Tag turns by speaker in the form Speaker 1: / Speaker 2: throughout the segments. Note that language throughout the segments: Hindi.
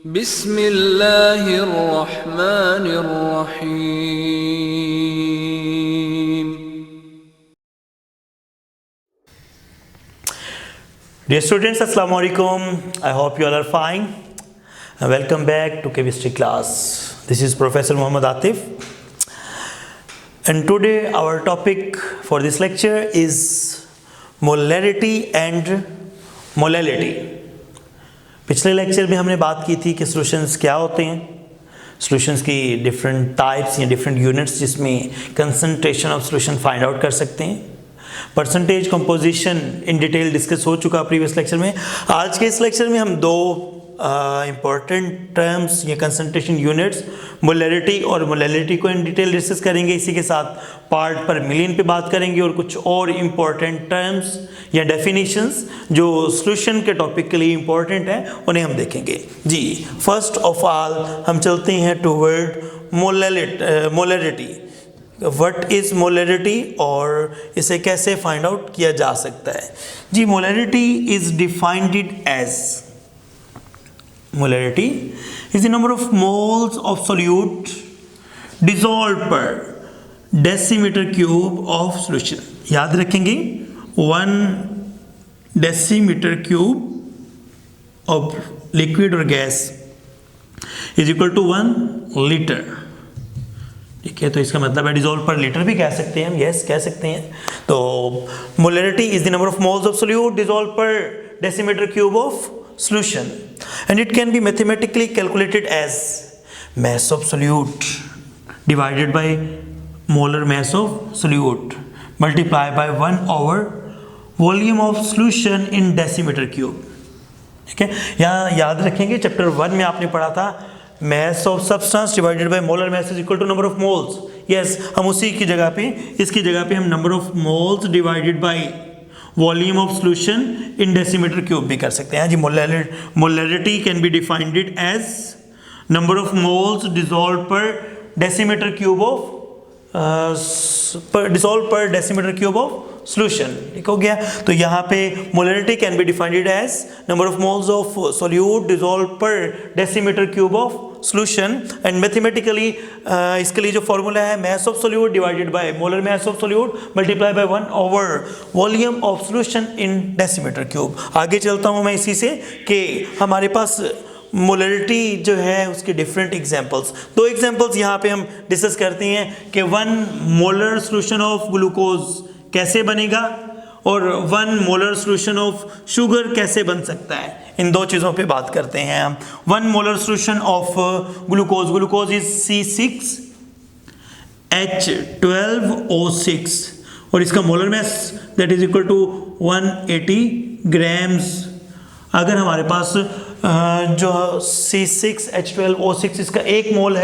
Speaker 1: बिस्मिल्लाहिर्रहमानिर्रहीम।
Speaker 2: Dear students, Assalamu alaikum. I hope you all are fine. Welcome back to chemistry class. This is Professor Muhammad Atif. And today our topic for this lecture is molarity and molality. पिछले लेक्चर में हमने बात की थी कि सॉल्यूशंस क्या होते हैं, सॉल्यूशंस की डिफरेंट टाइप्स या डिफरेंट यूनिट्स जिसमें concentration of solution find out कर सकते हैं, percentage composition in detail discuss हो चुका प्रीवियस लेक्चर में। आज के इस लेक्चर में हम दो इम्पॉर्टेंट टर्म्स या कंसंट्रेशन यूनिट्स मोलैरिटी और मोलैलिटी को इन डिटेल डिस्कस करेंगे। इसी के साथ पार्ट पर मिलियन पे बात करेंगे और कुछ और इम्पॉर्टेंट टर्म्स या डेफिनेशंस जो सॉल्यूशन के टॉपिक के लिए इम्पॉर्टेंट है उन्हें हम देखेंगे। जी, फर्स्ट ऑफ ऑल हम चलते हैं toward molarity. What is molarity और इसे कैसे फाइंड आउट किया जा सकता है। जी, molarity is defined as molarity is the number of moles of solute dissolved per decimeter cube of solution। याद रखेंगे 1 decimeter cube of liquid or gas is equal to 1 liter। ठीक है, तो इसका मतलब है डिजोल्व पर लीटर भी कह सकते हैं हम, यस कह सकते हैं। तो molarity is the number of moles of solute dissolve per decimetre cube of solution, and it can be mathematically calculated as mass of solute divided by molar mass of solute multiplied by 1 over volume of solution in decimeter cube। ठीक है, यहाँ याद रखेंगे चैप्टर 1 में आपने पढ़ा था mass of substance divided by molar mass is equal to number of moles। yes, हम उसी की जगह पे इसकी जगह पे हम number of moles divided by volume of solution in decimetre cube भी कर सकते हैं। जी, molarity can be defined it as number of moles dissolve per decimetre cube of solution. ठीक हो गया। तो यहाँ पे molarity can be defined as number of moles of solute dissolve per decimetre cube of solution and mathematically इसके लिए जो फॉर्मूला है mass of solute divided by molar mass of solute multiply bye 1 over volume of solution in decimetre cube. आगे चलता हूँ मैं इसी से कि हमारे पास मोलैरिटी जो है उसके डिफरेंट एग्जांपल्स, दो एग्जांपल्स यहाँ पे हम डिस्कस करते हैं कि 1 मोलर सॉल्यूशन ऑफ ग्लूकोज कैसे बनेगा और 1 मोलर सॉल्यूशन ऑफ शुगर कैसे बन सकता है। इन दो चीज़ों पे बात करते हैं हम। 1 molar solution of glucose is C6H12O6 और इसका molar mass that is equal to 180 grams. अगर हमारे पास जो C6H12O6 इसका 1 मोल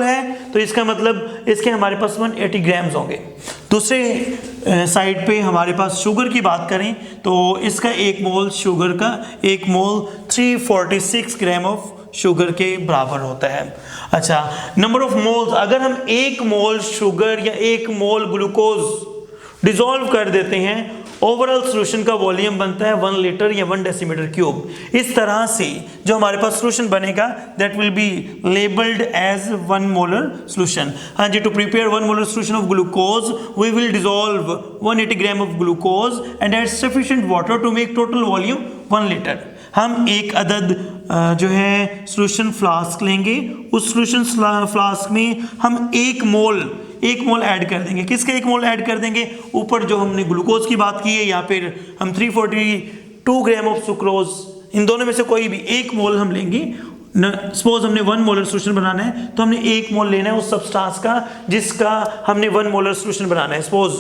Speaker 2: है तो इसका मतलब इसके हमारे पास 180 ग्राम्स होंगे। दूसरे साइड पे हमारे पास शुगर की बात करें तो इसका 1 मोल शुगर का 1 मोल 346 ग्राम ऑफ शुगर के बराबर होता है। अच्छा, नंबर ऑफ मोल्स, अगर हम 1 मोल शुगर या 1 मोल ग्लूकोज डिसॉल्व कर देते हैं, ओवरऑल सॉल्यूशन का वॉल्यूम बनता है 1 लीटर या 1 डेसीमीटर क्यूब। इस तरह से जो हमारे पास सॉल्यूशन बनेगा that will be labelled as 1 molar solution. हाँ जी, to prepare 1 molar solution of glucose we will dissolve 180 gram of glucose and add sufficient water to make total volume 1 litre. हम एक अदद जो है सॉल्यूशन फ्लास्क लेंगे, उस सॉल्यूशन फ्लास्क में हम 1 मोल ऐड कर देंगे। किसके 1 मोल ऐड कर देंगे? ऊपर जो हमने ग्लूकोज की बात की है या फिर हम 342 ग्राम ऑफ सुक्रोज, इन दोनों में से कोई भी 1 मोल हम लेंगे। सपोज हमने 1 मोलर सॉल्यूशन बनाना है तो हमने 1 मोल लेना है उस सब्सटेंस का जिसका हमने 1 मोलर सॉल्यूशन बनाना है। सपोज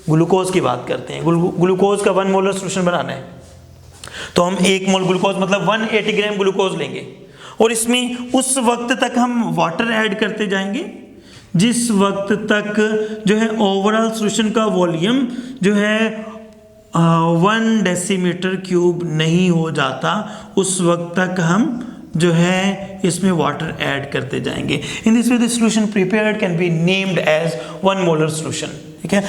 Speaker 2: ग्लूकोज की बात करते हैं, ग्लूकोज का 1 मोलर सॉल्यूशन बनाना है तो हम 1 मोल ग्लूकोज मतलब 180 ग्राम ग्लूकोज लेंगे और इसमें उस वक्त तक हम वाटर ऐड करते जाएंगे जिस वक्त तक जो है ओवरऑल सॉल्यूशन का वॉल्यूम जो है 1 डेसीमीटर क्यूब नहीं हो जाता, उस वक्त तक हम जो है इसमें वाटर ऐड करते जाएंगे। In this way the solution prepared can be named as 1 molar solution. ठीक है,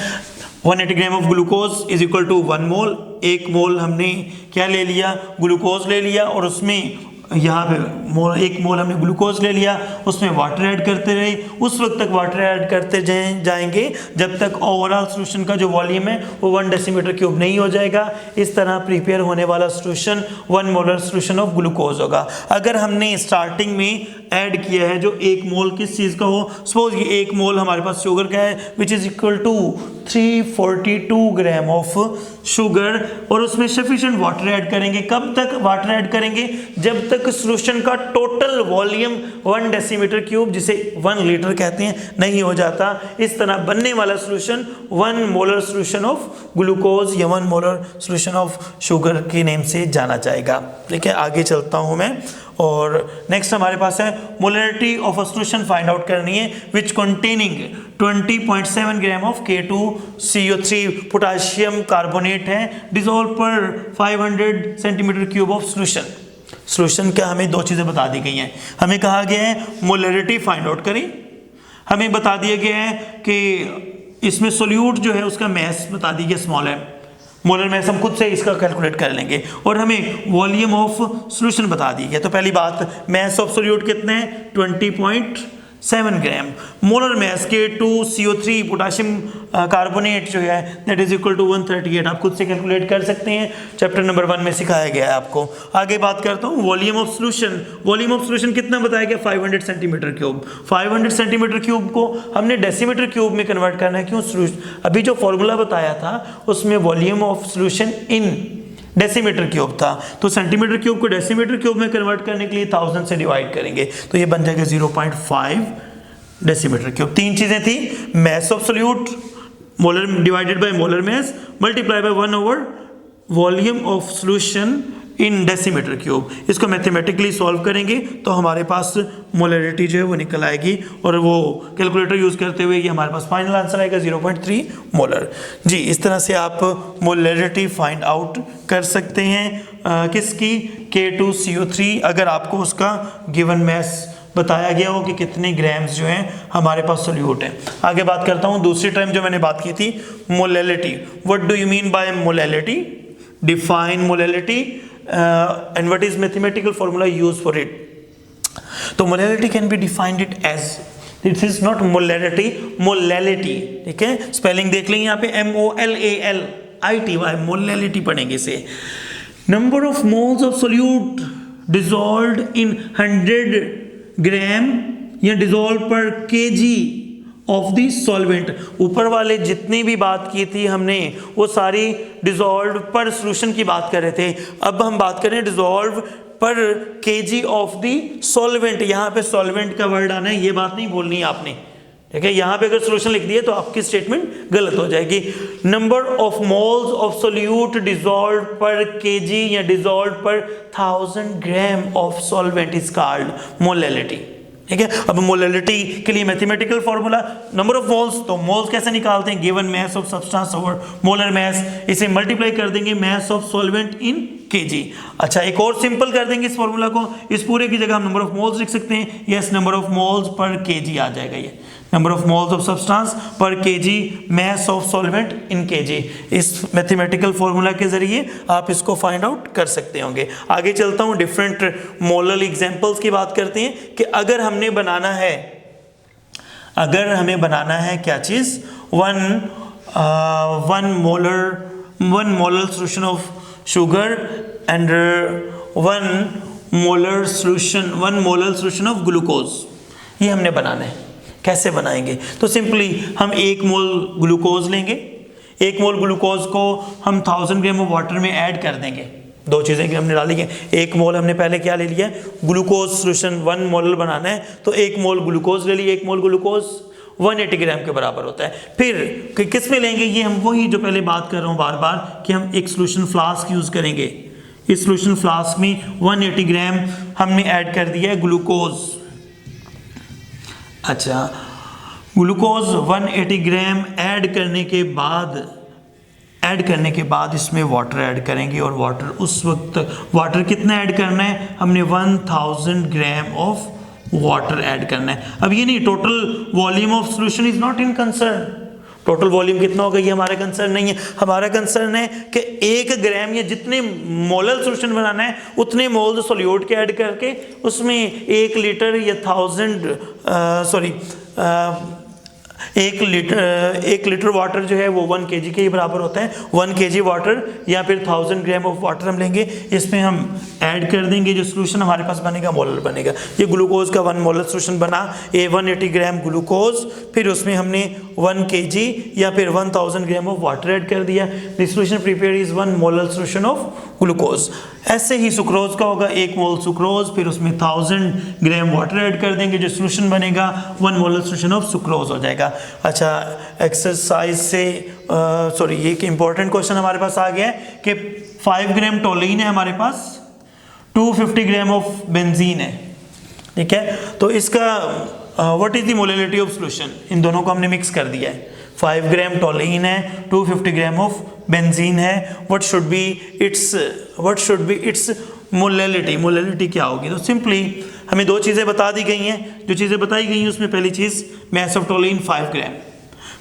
Speaker 2: 180 gram of glucose is equal to 1 mole. 1 mole हमने क्या ले लिया? ग्लूकोज ले लिया और उसमें यहाँ पे एक मोल हमने ग्लूकोज ले लिया, उसमें वाटर ऐड करते रहे, उस वक्त तक वाटर ऐड करते जाएंगे जब तक ओवरऑल सॉल्यूशन का जो वॉल्यूम है वो 1 डेसीमीटर क्यूब नहीं हो जाएगा। इस तरह प्रिपेयर होने वाला solution 1 molar solution of glucose होगा। अगर हमने स्टार्टिंग में ऐड किया है जो 1 मोल किस चीज़ का हो, सपोज ये 1 मोल हमारे पास शुगर का है which is equal to 342 gram of sugar, और उसमें सफिशिएंट वाटर ऐड करेंगे। कब तक वाटर ऐड करेंगे? जब तक सॉल्यूशन का टोटल वॉल्यूम 1 डेसीमीटर क्यूब जिसे 1 लीटर कहते हैं नहीं हो जाता। इस तरह बनने वाला solution 1 molar solution of glucose या 1 मोलर सॉल्यूशन ऑफ शुगर के नेम से जाना जाएगा। ठीक है, आगे चलता हूँ मैं। और नेक्स्ट हमारे पास है molarity of a solution find out करनी है which containing 20.7 gram of K2CO3 potassium carbonate है dissolve per 500 centimetre cube of solution. Solution क्या हमें 2 चीज़ें बता दी गई हैं। हमें कहा गया है मोलरिटी फाइंड आउट करें, हमें बता दिया गया है कि इसमें सोल्यूट जो है उसका मैस बता दी गई स्मॉल है, मोलर मैस हम खुद से इसका कैलकुलेट कर लेंगे, और हमें वॉल्यूम ऑफ सॉल्यूशन बता दी गई। तो पहली बात, मैस ऑफ सोल्यूट कितने हैं? 20.7 gram. Molar mass K2CO3 potassium carbonate जो है दैट इज इक्वल टू 138। आप खुद से कैलकुलेट कर सकते हैं, चैप्टर नंबर 1 में सिखाया गया है आपको। आगे बात करता हूँ volume of solution. Volume of solution कितना बताया गया? 500 सेंटीमीटर क्यूब। 500 सेंटीमीटर क्यूब को हमने डेसीमीटर क्यूब में कन्वर्ट करना है। क्यों? अभी जो फॉर्मूला बताया था उसमें volume of solution in decimetre cube था, तो सेंटीमीटर क्यूब को डेसीमीटर क्यूब में कन्वर्ट करने के लिए 1000 से डिवाइड करेंगे तो ये बन जाएगा 0.5 डेसीमीटर क्यूब। 3 चीजें थी, mass of solute molar divided by molar mass multiply by 1 over volume of solution in decimetre cube. इसको मैथमेटिकली सॉल्व करेंगे तो हमारे पास मोलरिटी जो है वो निकल आएगी, और वो कैलकुलेटर यूज करते हुए ये हमारे पास फाइनल आंसर आएगा 0.3 मोलर। जी, इस तरह से आप मोलरिटी फाइंड आउट कर सकते हैं किसकी? K2CO3, अगर आपको उसका गिवन मैस बताया गया हो कि कितने ग्राम्स जो हैं हमारे पास सोल्यूट है। आगे बात करता हूँ दूसरी टर्म जो मैंने बात की थी, molality. What do you mean bye molality? Define molality and what is mathematical formula used for it? तो molality can be defined it as, it is not molarity, molality। ठीक है, स्पेलिंग देख लेंगे यहाँ पे MOLALITY, molality पढ़ेंगे इसे। Number of moles of solute dissolved इन 100 ग्राम या डिसॉल्व पर kg ऑफ दी सॉल्वेंट। ऊपर वाले जितनी भी बात की थी हमने वो सारी डिसॉल्व पर सॉल्यूशन की बात कर रहे थे। अब हम बात करें डिसॉल्व पर केजी ऑफ दी सॉल्वेंट। यहाँ पे सॉल्वेंट का वर्ड आना है, ये बात नहीं बोलनी है आपने। ठीक है, यहाँ पे अगर सॉल्यूशन लिख दिए तो आपकी स्टेटमेंट गलत हो जाएगी। Number of moles of solute dissolve पर केजी या डिसॉल्व पर 1000 gram of solvent is called molality. ठीक है, अब मोलैलिटी के लिए mathematical formula, number of moles, तो मोल्स कैसे निकालते हैं? Given mass of substance over molar mass, इसे मल्टीप्लाई कर देंगे मास ऑफ सॉल्वेंट इन केजी। अच्छा, एक और सिंपल कर देंगे इस फॉर्मूला को, इस पूरे की जगह हम नंबर ऑफ मोल्स लिख सकते हैं। Yes, number of moles per KG आ जाएगा, ये number of moles of substance per KG mass of solvent in KG. इस मैथमेटिकल फॉर्मूला के जरिए आप इसको फाइंड आउट कर सकते होंगे। आगे चलता हूँ, डिफरेंट मोलर एग्जांपल्स की बात करते हैं कि अगर हमें बनाना है क्या चीज, one molar solution of sugar and 1 molar solution of glucose, ये हमने बनाना है। कैसे बनाएंगे? तो सिंपली हम 1 मोल ग्लूकोज लेंगे, 1 मोल ग्लूकोज को हम 1000 ग्राम ऑफ वाटर में ऐड कर देंगे। 2 चीज़ें कि हमने डाली है, 1 मोल हमने पहले क्या ले लिया, ग्लूकोज सॉल्यूशन 1 मोल बनाना है तो 1 मोल ग्लूकोज ले लिए। 1 मोल ग्लूकोज 180 ग्राम के बराबर होता है। फिर किस में लेंगे? ये हम वही जो पहले बात कर रहा हूँ बार बार कि हम एक सॉल्यूशन फ्लास्क यूज़ करेंगे। इस सॉल्यूशन फ्लास्क में 180 ग्राम हमने ऐड कर दिया है ग्लूकोज। अच्छा, ग्लूकोज 180 ग्राम ऐड करने के बाद इसमें वाटर ऐड करेंगे, और वाटर उस वक्त वाटर कितना ऐड करना है? हमने 1000 ग्राम ऑफ वाटर ऐड करना है। अब ये नहीं, total volume of solution is not in concern, total volume कितना होगा ये हमारा कंसर्न नहीं है। हमारा कंसर्न है कि 1 ग्राम या जितने मोलर सॉल्यूशन बनाना है उतने मोल सोल्यूट के ऐड करके उसमें 1 लीटर या 1 लीटर वाटर जो है वो 1 kg के ही बराबर होता है। 1 kg वाटर या फिर 1000 ग्राम ऑफ वाटर हम लेंगे, इसमें हम ऐड कर देंगे, जो सोल्यूशन हमारे पास बनेगा मोलर बनेगा। ये ग्लूकोज का 1 मोलर सोल्यूशन बना, 180 ग्राम ग्लूकोज, फिर उसमें हमने 1 kg या फिर 1000 ग्राम ऑफ वाटर ऐड कर दिया। The solution prepare is 1 molar solution of glucose. ऐसे ही सुक्रोज का होगा 1 मोल सुक्रोज, फिर उसमें 1000 ग्राम वाटर ऐड कर देंगे, जो सोल्यूशन बनेगा 1 मोलर सोल्यूशन ऑफ सुक्रोज हो जाएगा। अच्छा, एक्सरसाइज से सॉरी ये एक इंपॉर्टेंट क्वेश्चन हमारे पास आ गया है कि 5 ग्राम टोलिन है हमारे पास, 250 ग्राम ऑफ बेंजीन है, ठीक है। तो इसका what is the molality of solution, इन दोनों को हमने मिक्स कर दिया है। 5 ग्राम टोलिन है, 250 ग्राम ऑफ बेंजीन है, what should be it's molality. Molality क्या होगी? तो सिंपली हमें 2 चीज़ें बता दी गई हैं। जो चीज़ें बताई गई हैं उसमें पहली चीज़ मैस ऑफ टोलिन 5 ग्राम,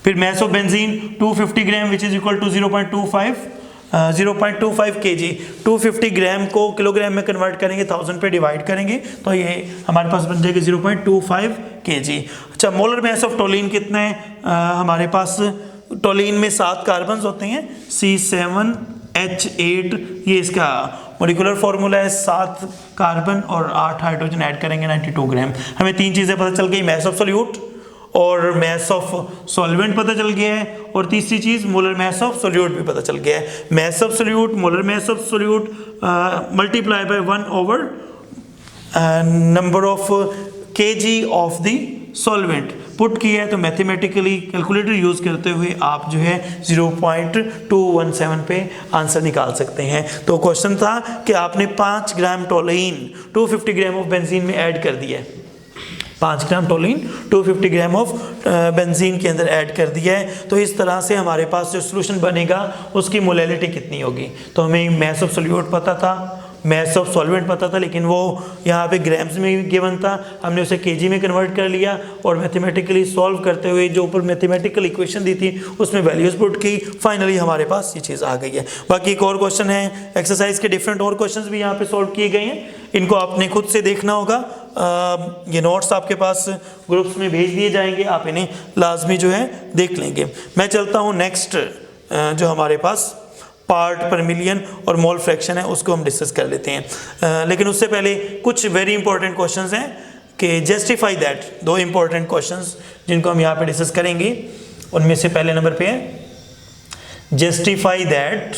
Speaker 2: फिर mass of benzene 250 gram which is equal to 0.25 kg। 250 gram को किलोग्राम में कन्वर्ट करेंगे, 1000 पे डिवाइड करेंगे तो ये हमारे पास बन जाएगा 0.25 kg। अच्छा, मोलर मैस ऑफ टोलिन कितना है? हमारे पास टोलिन में 7 कार्बन होते हैं, C7H8 ये इसका मोलिकुलर फॉर्मूला है। 7 कार्बन और 8 हाइड्रोजन ऐड करेंगे 92 ग्राम। हमें 3 चीज़ें पता चल गई, मैस ऑफ सोल्यूट और मैस ऑफ सॉल्वेंट पता चल गया है, और तीसरी चीज़ मोलर मैस ऑफ सोल्यूट भी पता चल गया है। Mass of solute, molar mass of solute multiply bye 1 over number of kg of the solvent put किया है, तो मैथमेटिकली कैलकुलेटर यूज करते हुए आप जो है 0.217 पे आंसर निकाल सकते हैं। तो क्वेश्चन था कि आपने 5 ग्राम टोलिन 250 ग्राम ऑफ बेंजीन में ऐड कर दिया है, 5 ग्राम टोलिन 250 ग्राम ऑफ बेंजीन के अंदर ऐड कर दिया है। तो इस तरह से हमारे पास जो सोल्यूशन बनेगा उसकी मोलैलिटी कितनी होगी। तो हमें मैस ऑफ सोल्यूट पता था, मैस ऑफ सॉल्वेंट पता था, लेकिन वो यहाँ पे ग्राम्स में गिवन था, हमने उसे केजी में कन्वर्ट कर लिया और मैथमेटिकली सॉल्व करते हुए जो ऊपर मैथमेटिकल इक्वेशन दी थी उसमें वैल्यूज पुट की, फाइनली हमारे पास ये चीज़ आ गई है। बाकी एक और क्वेश्चन है, एक्सरसाइज के डिफरेंट और क्वेश्चंस भी यहाँ पे सॉल्व किए गए हैं, इनको आपने खुद से देखना होगा। ये नोट्स आपके पास ग्रुप्स में भेज दिए जाएंगे, आप इन्हें लाजमी जो है देख लेंगे। मैं चलता हूँ नेक्स्ट, जो हमारे पास पार्ट पर मिलियन और मोल फ्रैक्शन है उसको हम डिस्कस कर लेते हैं। लेकिन उससे पहले कुछ वेरी इंपॉर्टेंट क्वेश्चंस हैं कि जस्टिफाई दैट, 2 इंपॉर्टेंट क्वेश्चंस जिनको हम यहाँ पे डिस्कस करेंगे। उनमें से पहले नंबर पे है जस्टिफाई दैट,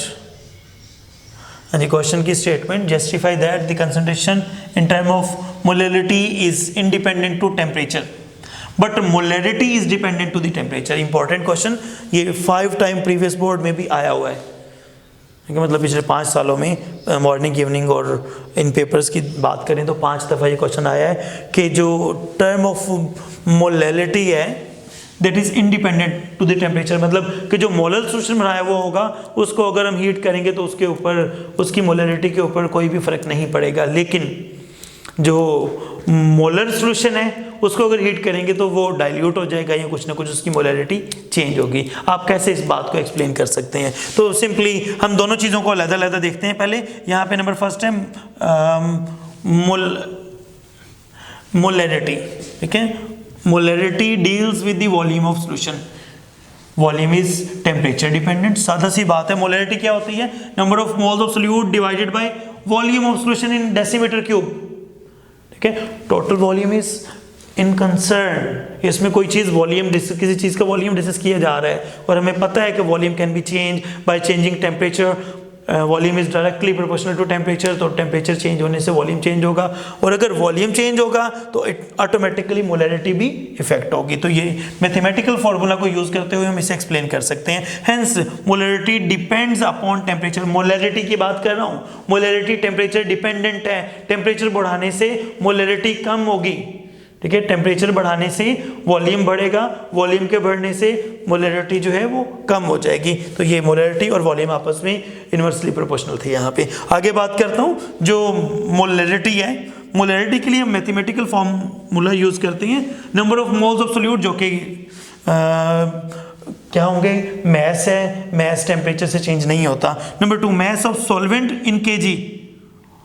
Speaker 2: क्वेश्चन की statement, justify that the concentration in term of molality is independent to temperature but molality is dependent to the temperature. Important question, ये 5 टाइम प्रीवियस बोर्ड में भी आया हुआ है, मतलब पिछले 5 सालों में मॉर्निंग इवनिंग और इन पेपर्स की बात करें तो 5 दफ़ा ये क्वेश्चन आया है कि जो टर्म ऑफ मोलैलिटी है that is independent to the temperature, मतलब कि जो मोलर सोल्यूशन बनाया वो होगा उसको अगर हम हीट करेंगे तो उसके ऊपर, उसकी मोलैलिटी के ऊपर कोई भी फ़र्क नहीं पड़ेगा, लेकिन जो मोलर सोल्यूशन है उसको अगर हीट करेंगे तो वो डाइल्यूट हो जाएगा या कुछ ना कुछ उसकी मोलैलिटी चेंज होगी। आप कैसे इस बात को एक्सप्लेन कर सकते हैं? तो सिंपली हम दोनों चीज़ों को अलग-अलग देखते हैं। पहले यहाँ पे नंबर फर्स्ट है मोलैलिटी, ठीक है। Molality deals with the volume of solution, volume is temperature dependent. सादा सी बात है, मोलैलिटी क्या होती है? Number of moles of solute divided by volume of solution in decimetre cube, ठीक है। Total volume is in concern, इसमें कोई चीज़ वॉल्यूम, किसी चीज़ का वॉल्यूम डिस्कस किया जा रहा है और हमें पता है कि volume can be change by changing temperature, volume is directly proportional to temperature, तो टेम्परेचर चेंज होने से वॉल्यूम चेंज होगा, और अगर वॉल्यूम चेंज होगा तो ऑटोमेटिकली मोलैलिटी भी इफेक्ट होगी। तो ये मैथमेटिकल फार्मूला को यूज करते हुए हम इसे एक्सप्लेन कर सकते हैं। Hence molality depends upon temperature, molality की बात कर रहा हूँ, मोलैलिटी टेम्परेचर डिपेंडेंट है, टेम्परेचर बढ़ाने से मोलैलिटी कम होगी, ठीक है। टेम्परेचर बढ़ाने से वॉल्यूम बढ़ेगा, वॉल्यूम के बढ़ने से मोलैलिटी जो है वो कम हो जाएगी। तो ये मोलैलिटी और वॉल्यूम आपस में इन्वर्सली प्रोपोर्शनल थे। यहाँ पे आगे बात करता हूँ, जो मोलैलिटी है, मोलैलिटी के लिए हम मैथमेटिकल फॉर्मूला यूज करते हैं, number of moles of solute, जो कि क्या होंगे, मैस है, मैस टेम्परेचर से चेंज नहीं होता। Number 2 mass of solvent in KG,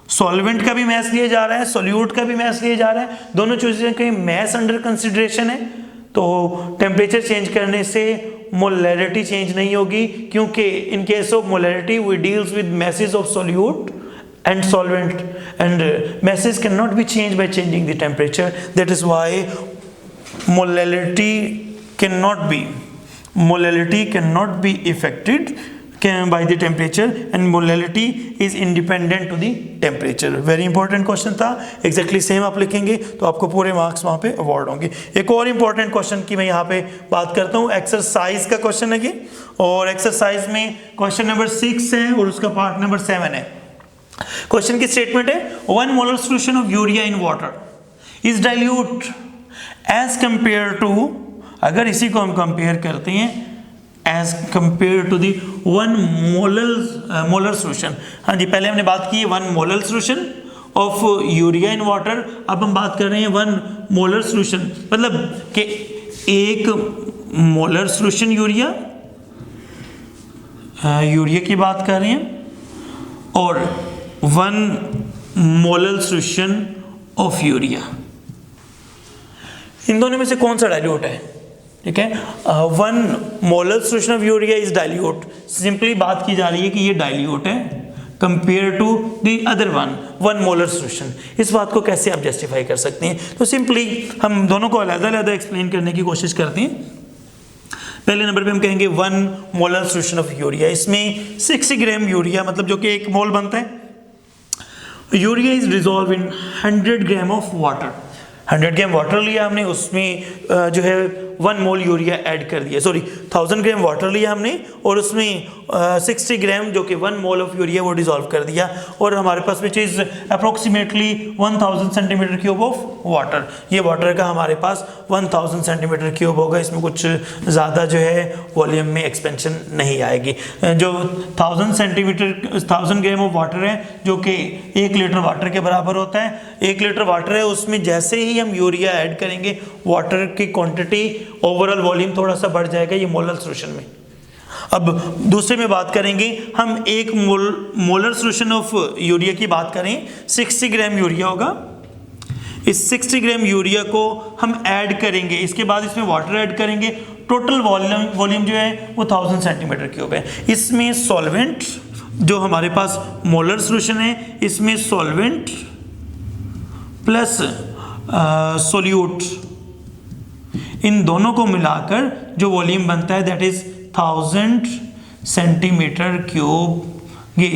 Speaker 2: solvent का भी मैस लिया जा रहा है, सोल्यूट का भी मैस लिया जा रहा है, दोनों चीज़ें के मैस अंडर कंसिडरेशन है, तो टेम्परेचर चेंज करने से मोलैरिटी चेंज नहीं होगी, क्योंकि in case of molarity we deals with masses of solute and solvent, and masses cannot be changed by changing the temperature. That is why molality cannot be affected by the temperature, and molality is independent to the temperature. Very important question था, exactly same आप लिखेंगे तो आपको पूरे मार्क्स वहाँ पे अवॉर्ड होंगे। एक और important question की मैं यहाँ पे बात करता हूँ, एक्सरसाइज का क्वेश्चन है ये, और एक्सरसाइज में क्वेश्चन नंबर 6 है और उसका पार्ट नंबर 7 है। क्वेश्चन की स्टेटमेंट है 1 molar solution of urea in water is dilute as compare to, अगर इसी को हम कंपेयर करते हैं as compare to the 1 molar solution. हाँ जी, पहले हमने बात की 1 molar solution of urea in water, अब हम बात कर रहे हैं 1 मोलर सॉल्यूशन, मतलब कि 1 मोलर सॉल्यूशन यूरिया की बात कर रहे हैं, और 1 मोलर सॉल्यूशन ऑफ यूरिया, इन दोनों में से कौन सा डाइल्यूट है? ठीक है, 1 molar solution of urea is dilute, simply बात की जा रही है कि ये डाइल्यूट है compare to the other 1 molar solution. इस बात को कैसे आप जस्टिफाई कर सकते हैं? तो सिंपली हम दोनों को अलग-अलग एक्सप्लेन करने की कोशिश करते हैं। पहले नंबर पे हम कहेंगे 1 मोलर सॉल्यूशन ऑफ यूरिया, इसमें 60 ग्राम यूरिया, मतलब जो कि 1 मोल बनता है, urea is dissolve in 100 gram of water. 100 gram water लिया हमने, उसमें जो है 1 मोल यूरिया ऐड कर दिया, सॉरी 1000 ग्राम वाटर लिया हमने और उसमें 60 ग्राम जो कि 1 मोल ऑफ यूरिया वो डिजॉल्व कर दिया, और हमारे पास which is approximately 1000 centimetre cube of water. ये वाटर का हमारे पास 1000 सेंटीमीटर क्यूब होगा, इसमें कुछ ज़्यादा जो है वॉल्यूम में एक्सपेंशन नहीं आएगी। जो 1000 ग्राम ऑफ वाटर है जो कि 1 लीटर वाटर के बराबर होता है, 1 लीटर वाटर है, उसमें जैसे ही हम यूरिया ऐड करेंगे वाटर की क्वांटिटी, ओवरऑल वॉल्यूम थोड़ा सा बढ़ जाएगा ये मोलर सॉल्यूशन में। अब दूसरे में बात करेंगे हम 1 मोलर सॉल्यूशन ऑफ यूरिया की बात करें, 60 ग्राम यूरिया होगा, इस 60 ग्राम यूरिया को हम ऐड करेंगे, इसके बाद इसमें वाटर ऐड करेंगे, टोटल वॉल्यूम जो है वो 1000 सेंटीमीटर क्यूब है। इसमें सॉल्वेंट जो हमारे पास मोलर सॉल्यूशन है, इसमें सॉल्वेंट प्लस सोल्यूट, इन दोनों को मिलाकर जो वॉल्यूम बनता है दैट इज 1000 सेंटीमीटर क्यूब। ये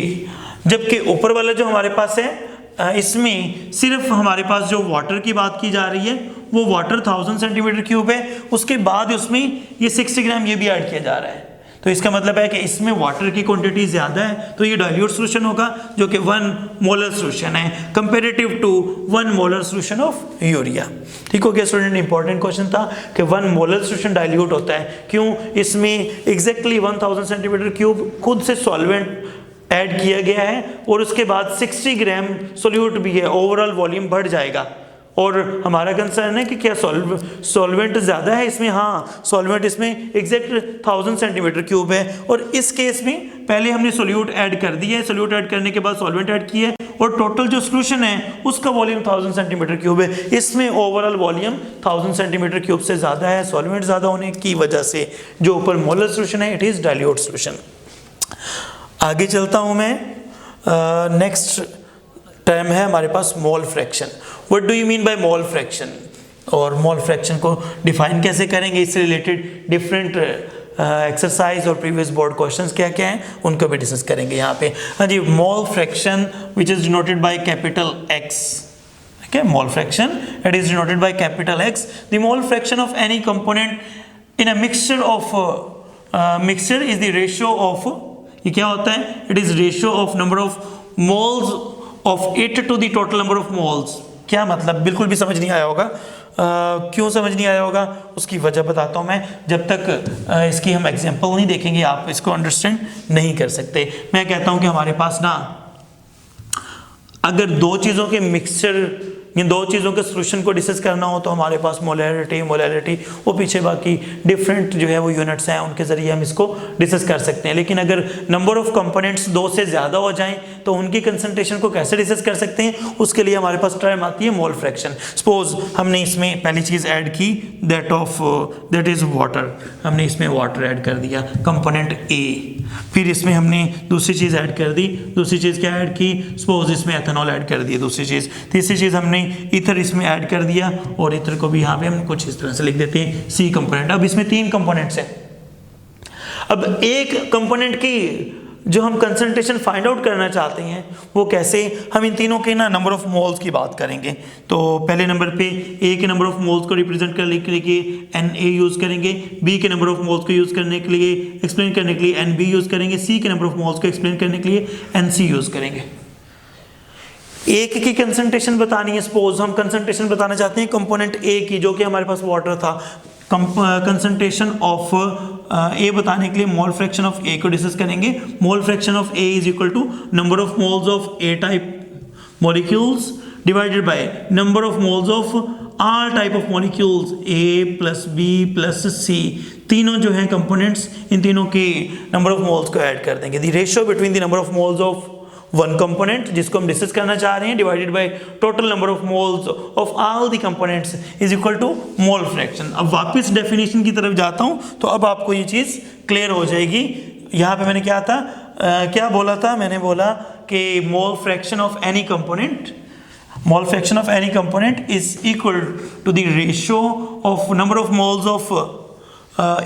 Speaker 2: जबकि ऊपर वाला जो हमारे पास है इसमें सिर्फ हमारे पास जो वाटर की बात की जा रही है वो वाटर 1000 सेंटीमीटर क्यूब है, उसके बाद उसमें ये 60 ग्राम ये भी ऐड किया जा रहा है, तो इसका मतलब है कि इसमें वाटर की क्वांटिटी ज़्यादा है, तो ये डाइल्यूट सॉल्यूशन होगा जो कि 1 मोलर सॉल्यूशन है comparative to 1 molar solution of urea. ठीक हो गया स्टूडेंट, इंपॉर्टेंट क्वेश्चन था कि 1 मोलर सॉल्यूशन डाइल्यूट होता है, क्यों? इसमें एग्जैक्टली 1000 सेंटीमीटर क्यूब खुद से सॉल्वेंट ऐड किया गया है और उसके बाद 60 ग्राम सोल्यूट भी है, ओवरऑल वॉल्यूम बढ़ जाएगा। और हमारा कंसर्न है कि क्या सॉल्वेंट ज़्यादा है इसमें? हाँ, सॉल्वेंट इसमें एग्जैक्ट 1000 सेंटीमीटर क्यूब है, और इस केस में पहले हमने सोल्यूट ऐड कर दिया है, सोल्यूट ऐड करने के बाद सॉल्वेंट ऐड किया है, और टोटल जो सोल्यूशन है उसका वॉल्यूम 1000 सेंटीमीटर क्यूब है। इसमें ओवरऑल वॉल्यूम 1000 सेंटीमीटर क्यूब से ज़्यादा है, सॉल्वेंट ज़्यादा होने की वजह से जो ऊपर मोलर सोल्यूशन है इट इज़ डाइल्यूट सोल्यूशन। आगे चलता हूँ मैं, नेक्स्ट टर्म है हमारे पास mole fraction. What do you mean by mole fraction? और मोल फ्रैक्शन को डिफाइन कैसे करेंगे, इससे रिलेटेड डिफरेंट एक्सरसाइज और प्रीवियस बोर्ड क्वेश्चंस क्या क्या हैं उनको भी डिस्कस करेंगे यहाँ पे। हाँ जी, mole fraction which is denoted by capital X। Okay, mole fraction it is denoted by capital X. The mole fraction of any component in a mixture of mixture is the ratio of, ये क्या होता है? It is ratio of number of moles of it to the total number of moles। क्या मतलब? बिल्कुल भी समझ नहीं आया होगा। क्यों समझ नहीं आया होगा उसकी वजह बताता हूँ मैं, जब तक इसकी हम एग्जांपल नहीं देखेंगे आप इसको अंडरस्टैंड नहीं कर सकते। मैं कहता हूँ कि हमारे पास ना अगर 2 चीज़ों के मिक्सचर इन दो चीज़ों के सोल्यूशन को डिस्कस करना हो तो हमारे पास मोलैरिटी वो पीछे बाकी डिफरेंट जो है वो यूनिट्स हैं, उनके ज़रिए हम इसको डिस्कस कर सकते हैं। लेकिन अगर नंबर ऑफ कंपोनेंट्स 2 से ज़्यादा हो जाएं तो उनकी कंसंट्रेशन को कैसे डिस्कस कर सकते हैं, उसके लिए हमारे पास टर्म आती है मोल फ्रैक्शन। सपोज हमने इसमें पहली चीज़ ऐड की दैट इज़ वाटर, हमने इसमें वाटर ऐड कर दिया कंपोनेंट ए। फिर इसमें हमने दूसरी चीज़ ऐड कर दी, दूसरी चीज़ क्या ऐड की, सपोज इसमें एथेनॉल ऐड कर दिया दूसरी चीज़। तीसरी चीज़ हमने ईथर इसमें ऐड कर दिया और ईथर को भी यहाँ पे हम कुछ इस तरह से लिख देते हैं सी कंपोनेंट। अब इसमें 3 कंपोनेंट्स हैं। अब एक कंपोनेंट की जो हम कंसंट्रेशन फाइंड आउट करना चाहते हैं वो कैसे, हम इन तीनों के ना नंबर ऑफ मोल्स की बात करेंगे। तो पहले नंबर पे ए के नंबर ऑफ मोल्स को रिप्रेजेंट करने के लिए Na यूज़ करेंगे, बी के नंबर ऑफ मोल्स को यूज़ करने के लिए एक्सप्लेन करने के लिए Nb यूज़ करेंगे, सी के नंबर ऑफ मोल्स को एक्सप्लेन करने के लिए Nc यूज़ करेंगे। एक की कंसंट्रेशन बतानी है, सपोज हम कंसंट्रेशन बताना चाहते हैं कंपोनेंट ए की जो कि हमारे पास वाटर था। कंसंट्रेशन ऑफ ए बताने के लिए मोल फ्रैक्शन ऑफ ए को डिस्कस करेंगे। Mole fraction of A is equal to number of moles of A type molecules divided by number of moles of are type of molecules A plus B plus C. तीनों जो है कंपोनेंट्स, इन तीनों के नंबर ऑफ मोल्स को ऐड कर देंगे। The ratio between the number of moles of one component जिसको हम डिस्कस करना चाह रहे हैं divided by total number of moles of all the components is equal to mole fraction. अब वापस डेफिनेशन की तरफ जाता हूं तो अब आपको ये चीज़ क्लियर हो जाएगी। यहाँ पे मैंने क्या बोला था, मैंने बोला कि mole fraction of any component, mole fraction of any component is equal to the ratio of number of moles of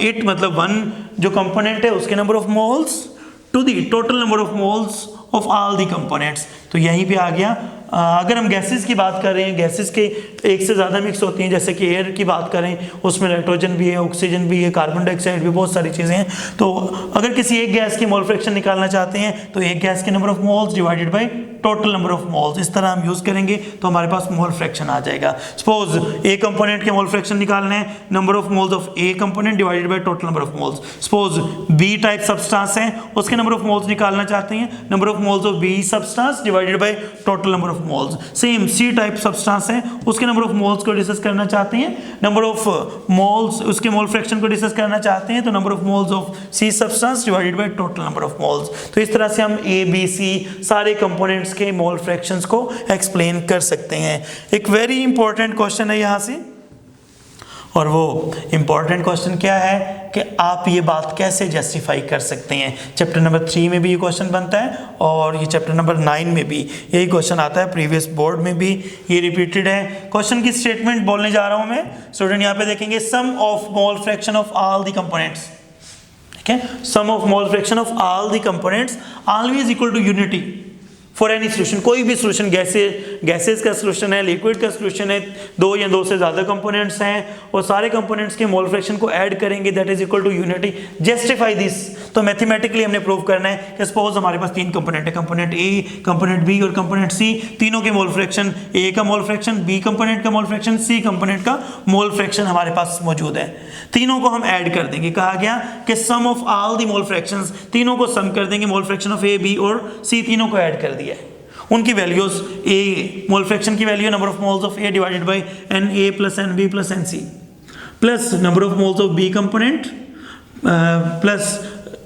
Speaker 2: it, मतलब वन जो कंपोनेंट है उसके number of moles to the total number of moles of all the components. तो यहीं पे आ गया। अगर हम गैसेस की बात कर रहे हैं, गैसेस के एक से ज़्यादा मिक्स होती हैं, जैसे कि एयर की बात करें उसमें नाइट्रोजन भी है, ऑक्सीजन भी है, कार्बन डाइऑक्साइड भी, बहुत सारी चीज़ें हैं। तो अगर किसी एक गैस की मोल फ्रैक्शन निकालना चाहते हैं तो एक गैस के number of moles divided by total number of moles, इस तरह हम यूज़ करेंगे तो हमारे पास मोल फ्रैक्शन आ जाएगा। सपोज ए कंपोनेंट के मोल फ्रैक्शन निकालना है, number of moles of a component divided by total number of moles. Suppose B type substance है, उसके नंबर ऑफ मोल्स निकालना चाहते हैं, number of moles of B substance divided by total number of moles. Same C type substance है, उसके नंबर ऑफ मोल्स को डिस्कस करना चाहते हैं, नंबर ऑफ मोल्स उसके मोल फ्रैक्शन को डिस्कस करना चाहते हैं तो number of moles of C substance divided by total number of moles. तो इस तरह से हम ए बी सी सारे कंपोनेंट्स के मोल फ्रैक्शंस को एक्सप्लेन कर सकते हैं। एक वेरी इंपॉर्टेंट क्वेश्चन है यहाँ से, और वो इंपॉर्टेंट क्वेश्चन क्या है कि आप ये बात कैसे जस्टिफाई कर सकते हैं। चैप्टर नंबर 3 में भी ये क्वेश्चन बनता है और ये चैप्टर नंबर 9 में भी यही क्वेश्चन आता है, प्रीवियस बोर्ड में भी ये रिपीटेड है। क्वेश्चन की स्टेटमेंट बोलने जा रहा हूँ मैं, स्टूडेंट यहाँ पे देखेंगे sum of mole fraction of all the components, ठीक है, sum of mole fraction of all the components always equal to unity for any solution. कोई भी सोल्यूशन, गैसेस का सोल्यूशन है, लिक्विड का सोल्यूशन है, 2 या 2 से ज़्यादा कंपोनेंट्स हैं और सारे कंपोनेंट्स के मोल फ्रैक्शन को ऐड करेंगे, that is equal to unity. Justify this, तो मैथमेटिकली हमने प्रूव करना है कि सपोज हमारे पास 3 कंपोनेंट है, कंपोनेंट ए, कंपोनेंट बी और कंपोनेंट सी। तीनों के मोल फ्रैक्शन, ए का मोल फ्रैक्शन, बी कंपोनेंट का मोल फ्रैक्शन, सी कंपोनेंट का मोल फ्रैक्शन हमारे पास मौजूद है। तीनों को हम ऐड कर देंगे। कहा गया कि sum of all the mole fractions, तीनों को सम कर देंगे, mole fraction of A B और सी तीनों को ऐड कर दिया है। उनकी वैल्यूज, ए मोल फ्रैक्शन की value number of moles of A divided by N A plus N B plus N C plus number of moles of B component plus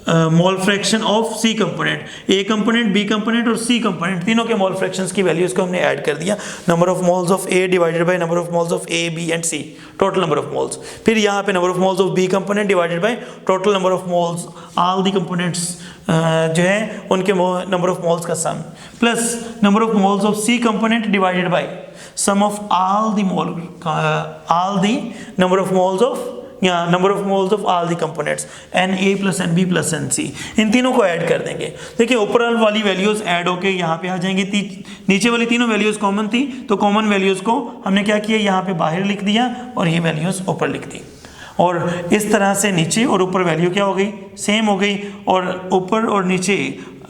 Speaker 2: mole fraction of C component, A component, B component और सी कंपोनेंट, तीनों के मोल फ्रैक्शंस की वैल्यूज को हमने ऐड कर दिया। Number of moles of A divided by number of moles of A B and C, total number of moles. फिर यहाँ पे number of moles of B component divided by total number of moles all the components जो है उनके नंबर ऑफ मोल्स का sum, plus number of moles of C component divided by sum of all the number of moles of number of moles of all the components N A plus N B plus N C. इन तीनों को ऐड कर देंगे। देखिए ऊपर वाली वैल्यूज ऐड होके यहाँ पे आ जाएंगी। नीचे वाली तीनों वैल्यूज कॉमन थी तो कॉमन वैल्यूज को हमने क्या किया, यहाँ पे बाहर लिख दिया और ये वैल्यूज ऊपर लिख दी। और इस तरह से नीचे और ऊपर वैल्यू क्या हो गई, सेम हो गई। और ऊपर और नीचे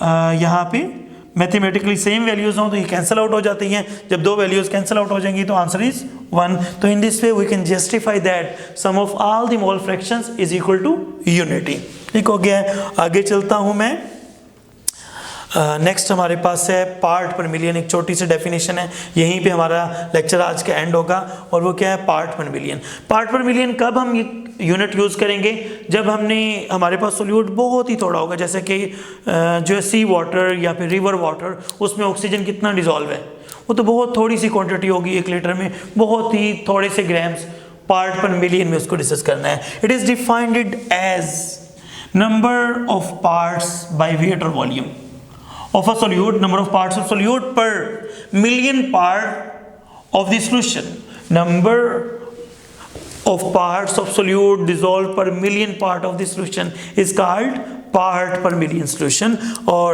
Speaker 2: यहाँ पे मैथमेटिकली सेम वैल्यूज हों तो ये कैंसिल आउट हो जाती हैं। जब 2 वैल्यूज कैंसिल आउट हो जाएंगी तो आंसर इज 1। तो in this way we can justify that sum of all the mole fractions is equal to unity. ठीक हो गया है। आगे चलता हूँ मैं। नेक्स्ट हमारे पास है पार्ट पर मिलियन, एक छोटी सी डेफिनेशन है, यहीं पे हमारा लेक्चर आज का एंड होगा। और वो क्या है? पार्ट पर मिलियन। पार्ट पर मिलियन कब हम ये यूनिट यूज़ करेंगे? जब हमारे पास सोल्यूट बहुत ही थोड़ा होगा, जैसे कि जो है सी वाटर या फिर रिवर वाटर, उसमें ऑक्सीजन कितना डिजॉल्व है, वो तो बहुत थोड़ी सी क्वांटिटी होगी, 1 लीटर में बहुत ही थोड़े से ग्राम्स। पार्ट पर मिलियन में उसको डिस्कस करना है। It is defined as number of parts by weight और volume of a solute, number of parts of solute per million part of the solution. Number of parts of solute dissolved per million part of the solution is called part per million solution, or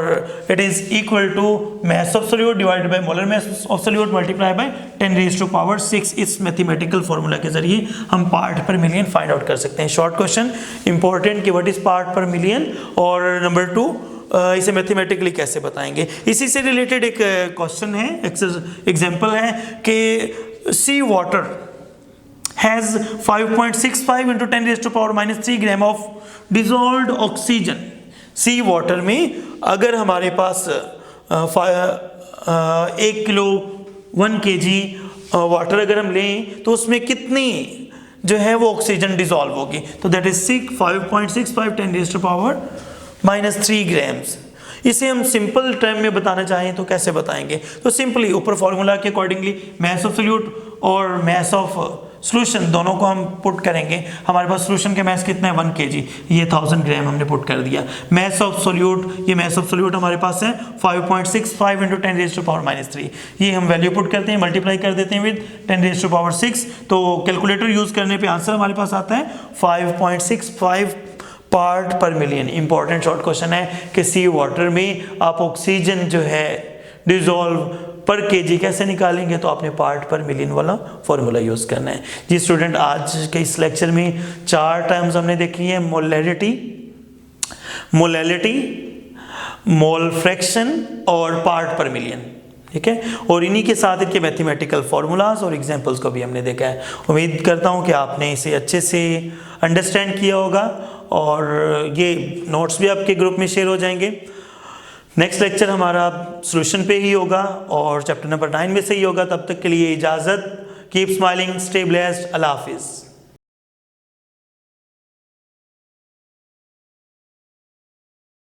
Speaker 2: it is equal to mass of solute divided by molar mass of solute multiplied by 10 raised to power 6। इस मैथमेटिकल फॉर्मूला के जरिए हम पार्ट पर मिलियन फाइंड आउट कर सकते हैं। शॉर्ट क्वेश्चन इंपॉर्टेंट कि व्हाट इज पार्ट पर मिलियन, और नंबर 2 इसे मैथमेटिकली कैसे बताएंगे। इसी से रिलेटेड एक क्वेश्चन है, एग्जांपल है कि sea water has 5.65 into 10 raised to power -3 gram of dissolved oxygen. Sea water में अगर हमारे पास 1 किलो 1 kg वाटर अगर हम लें तो उसमें कितनी जो है वो ऑक्सीजन डिजॉल्व होगी, तो that is 5.65 10 raised to power -3 grams. इसे हम सिंपल टर्म में बताना चाहें तो कैसे बताएंगे? तो सिंपली ऊपर फॉर्मूला के अकॉर्डिंगली मैस ऑफ सोल्यूट और मैस ऑफ सॉल्यूशन दोनों को हम पुट करेंगे। हमारे पास सॉल्यूशन के मैस कितना है? 1 kg, ये 1000 ग्राम हमने पुट कर दिया। मैस ऑफ सोल्यूट, ये मैस ऑफ सोल्यूट हमारे पास है 5.65 into 10 raised to power -3। ये हम वैल्यू पुट करते हैं, मल्टीप्लाई कर देते हैं विद 10 raised to power 6, तो कैलकुलेटर यूज करने पे आंसर हमारे पास आता है 5.65 पार्ट पर मिलियन। इंपॉर्टेंट शॉर्ट क्वेश्चन है कि सी वाटर में आप ऑक्सीजन जो है डिजॉल्व पर केजी कैसे निकालेंगे, तो आपने पार्ट पर मिलियन वाला फॉर्मूला यूज करना है। जी स्टूडेंट, आज के इस लेक्चर में 4 टर्म्स हमने देखी है, मोलैरिटी, मोल फ्रैक्शन और पार्ट पर मिलियन, ठीक है। और इन्हीं के साथ इनके मैथमेटिकल फार्मूलाज और एग्जांपल्स को भी हमने देखा है। उम्मीद करता हूँ कि आपने इसे अच्छे से अंडरस्टैंड किया होगा और ये नोट्स भी आपके ग्रुप में शेयर हो जाएंगे। नेक्स्ट लेक्चर हमारा सॉल्यूशन पे ही होगा और चैप्टर नंबर 9 में से ही होगा। तब तक के लिए इजाज़त। कीप स्माइलिंग, स्टे ब्लेस्ड, अल्लाह हाफिज़।